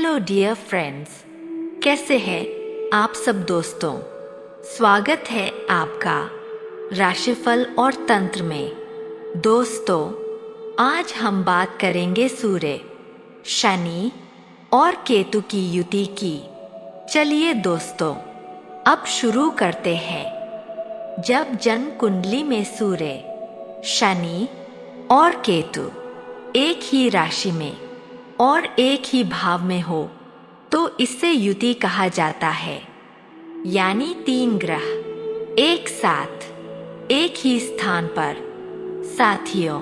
Hello dear friends, कैसे हैं आप सब दोस्तों। स्वागत है आपका राशिफल और तंत्र में। दोस्तों, आज हम बात करेंगे सूर्य, शनि और केतु की युति की। चलिए दोस्तों, अब शुरू करते हैं। जब जन्म कुंडली में सूर्य, शनि और केतु एक ही राशि में और एक ही भाव में हो तो इसे युति कहा जाता है। यानी तीन ग्रह एक साथ एक ही स्थान पर। साथियों,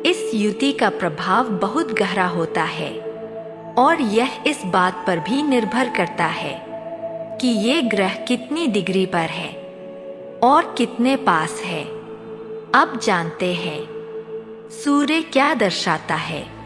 इस युति का प्रभाव बहुत गहरा होता है और यह इस बात पर भी निर्भर करता है कि ये ग्रह कितनी डिग्री पर है और कितने पास है। अब जानते हैं सूर्य क्या दर्शाता है।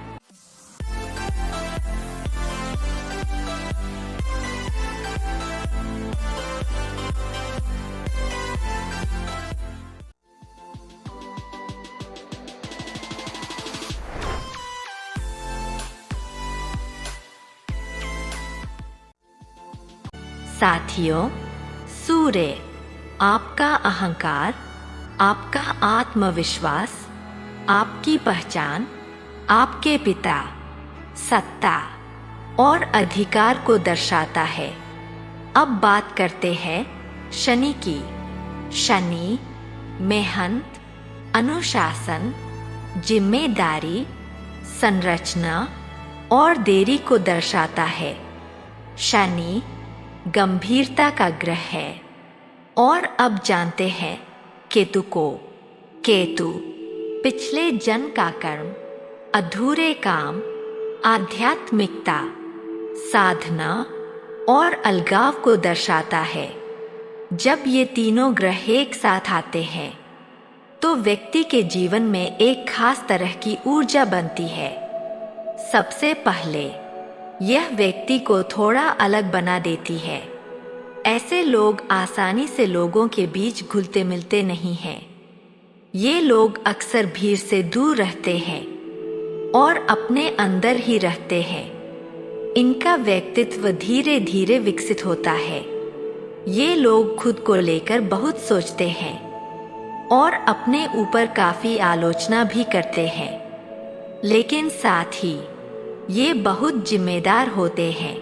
साथियों, सूर्य आपका अहंकार, आपका आत्मविश्वास, आपकी पहचान, आपके पिता, सत्ता और अधिकार को दर्शाता है। अब बात करते हैं शनि की। शनि मेहनत, अनुशासन, जिम्मेदारी, संरचना और देरी को दर्शाता है। शनि गंभीरता का ग्रह है। और अब जानते हैं केतु को। केतु पिछले जन्म का कर्म, अधूरे काम, आध्यात्मिकता, साधना और अलगाव को दर्शाता है। जब ये तीनों ग्रह एक साथ आते हैं तो व्यक्ति के जीवन में एक खास तरह की ऊर्जा बनती है। सबसे पहले यह व्यक्ति को थोड़ा अलग बना देती है। ऐसे लोग आसानी से लोगों के बीच घुलते मिलते नहीं हैं। ये लोग अक्सर भीड़ से दूर रहते हैं और अपने अंदर ही रहते हैं। इनका व्यक्तित्व धीरे धीरे विकसित होता है। ये लोग खुद को लेकर बहुत सोचते हैं और अपने ऊपर काफी आलोचना भी करते हैं, लेकिन साथ ही ये बहुत जिम्मेदार होते हैं।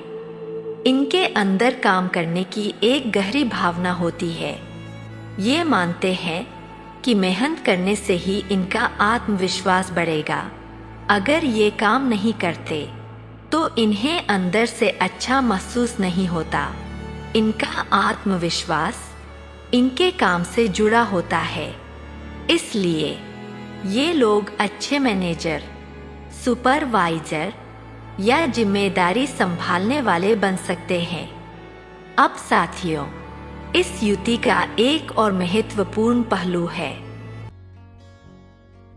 इनके अंदर काम करने की एक गहरी भावना होती है। ये मानते हैं कि मेहनत करने से ही इनका आत्मविश्वास बढ़ेगा। अगर ये काम नहीं करते तो इन्हें अंदर से अच्छा महसूस नहीं होता। इनका आत्मविश्वास इनके काम से जुड़ा होता है। इसलिए ये लोग अच्छे मैनेजर, सुपरवाइजर या जिम्मेदारी संभालने वाले बन सकते हैं। अब साथियों, इस युति का एक और महत्वपूर्ण पहलू है।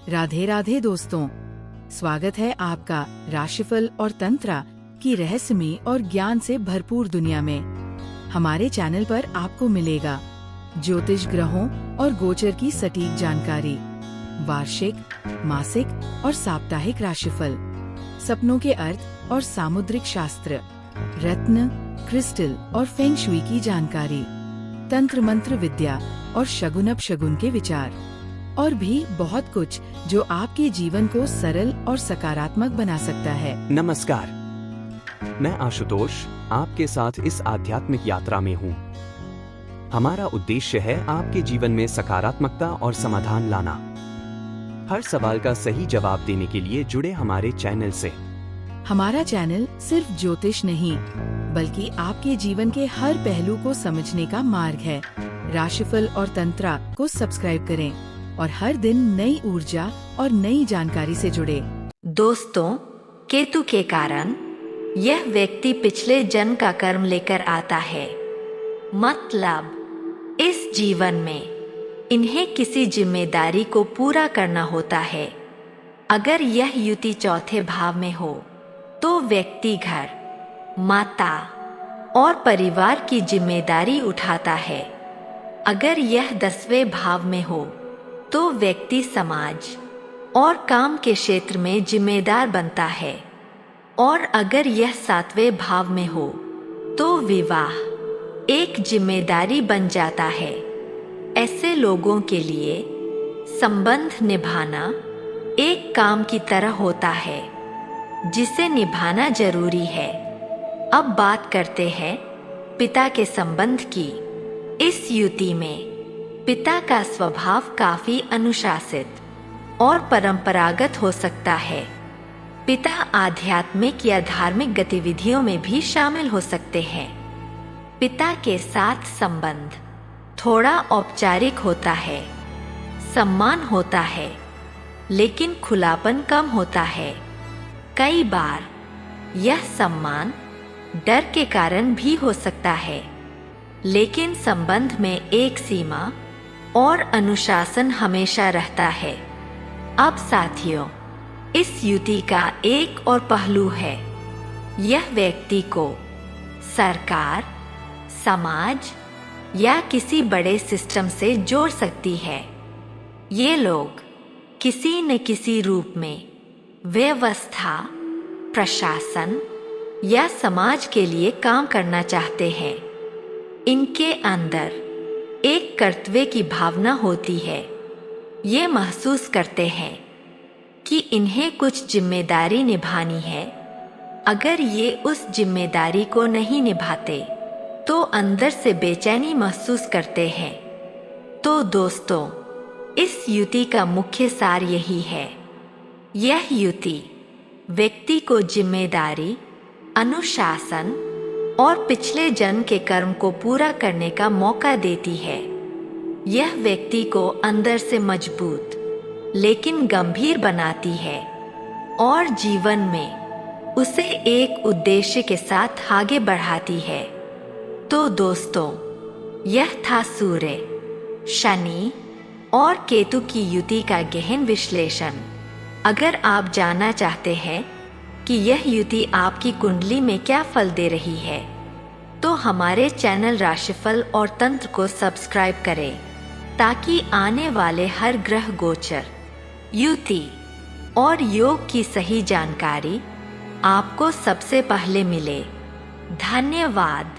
राधे राधे दोस्तों, स्वागत है आपका राशिफल और तंत्र की रहस्यमय और ज्ञान से भरपूर दुनिया में। हमारे चैनल पर आपको मिलेगा ज्योतिष ग्रहों और गोचर की सटीक जानकारी, वार्षिक, मासिक और साप्ताहिक राशिफल, सपनों के अर्थ और सामुद्रिक शास्त्र, रत्न, क्रिस्टल और फेंग शुई की जानकारी, तंत्र मंत्र विद्या और शगुन अपशगुन के विचार, और भी बहुत कुछ जो आपके जीवन को सरल और सकारात्मक बना सकता है। नमस्कार, मैं आशुतोष आपके साथ इस आध्यात्मिक यात्रा में हूँ। हमारा उद्देश्य है आपके जीवन में सकारात्मकता और समाधान लाना। हर सवाल का सही जवाब देने के लिए जुड़े हमारे चैनल से। हमारा चैनल सिर्फ ज्योतिष नहीं, बल्कि आपके जीवन के हर पहलू को समझने का मार्ग है। राशिफल और तंत्र को सब्सक्राइब करें और हर दिन नई ऊर्जा और नई जानकारी से जुड़े। दोस्तों, केतु के कारण यह व्यक्ति पिछले जन्म का कर्म लेकर आता है। मतलब इस जीवन में इन्हें किसी जिम्मेदारी को पूरा करना होता है। अगर यह युति चौथे भाव में हो तो व्यक्ति घर, माता और परिवार की जिम्मेदारी उठाता है। अगर यह 10वें भाव में हो तो व्यक्ति समाज और काम के क्षेत्र में जिम्मेदार बनता है। और अगर यह 7वें भाव में हो तो विवाह एक जिम्मेदारी बन जाता है। ऐसे लोगों के लिए संबंध निभाना एक काम की तरह होता है जिसे निभाना जरूरी है। अब बात करते हैं पिता के संबंध की। इस युति में पिता का स्वभाव काफी अनुशासित और परंपरागत हो सकता है। पिता आध्यात्मिक या धार्मिक गतिविधियों में भी शामिल हो सकते हैं। पिता के साथ संबंध थोड़ा औपचारिक होता है, सम्मान होता है, लेकिन खुलापन कम होता है। कई बार यह सम्मान डर के कारण भी हो सकता है, लेकिन संबंध में एक सीमा और अनुशासन हमेशा रहता है। अब साथियों, इस युति का एक और पहलू है। यह व्यक्ति को सरकार, समाज या किसी बड़े सिस्टम से जोड़ सकती है। ये लोग किसी न किसी रूप में व्यवस्था, प्रशासन या समाज के लिए काम करना चाहते हैं। इनके अंदर एक कर्तव्य की भावना होती है। ये महसूस करते हैं कि इन्हें कुछ जिम्मेदारी निभानी है। अगर ये उस जिम्मेदारी को नहीं निभाते तो अंदर से बेचैनी महसूस करते हैं। तो दोस्तों, इस युति का मुख्य सार यही है। यह युति व्यक्ति को जिम्मेदारी, अनुशासन और पिछले जन्म के कर्म को पूरा करने का मौका देती है। यह व्यक्ति को अंदर से मजबूत लेकिन गंभीर बनाती है और जीवन में उसे एक उद्देश्य के साथ आगे बढ़ाती है। तो दोस्तों, यह था सूर्य, शनि और केतु की युति का गहन विश्लेषण। अगर आप जानना चाहते हैं कि यह युति आपकी कुंडली में क्या फल दे रही है, तो हमारे चैनल राशिफल और तंत्र को सब्सक्राइब करें ताकि आने वाले हर ग्रह गोचर, युति और योग की सही जानकारी आपको सबसे पहले मिले। धन्यवाद।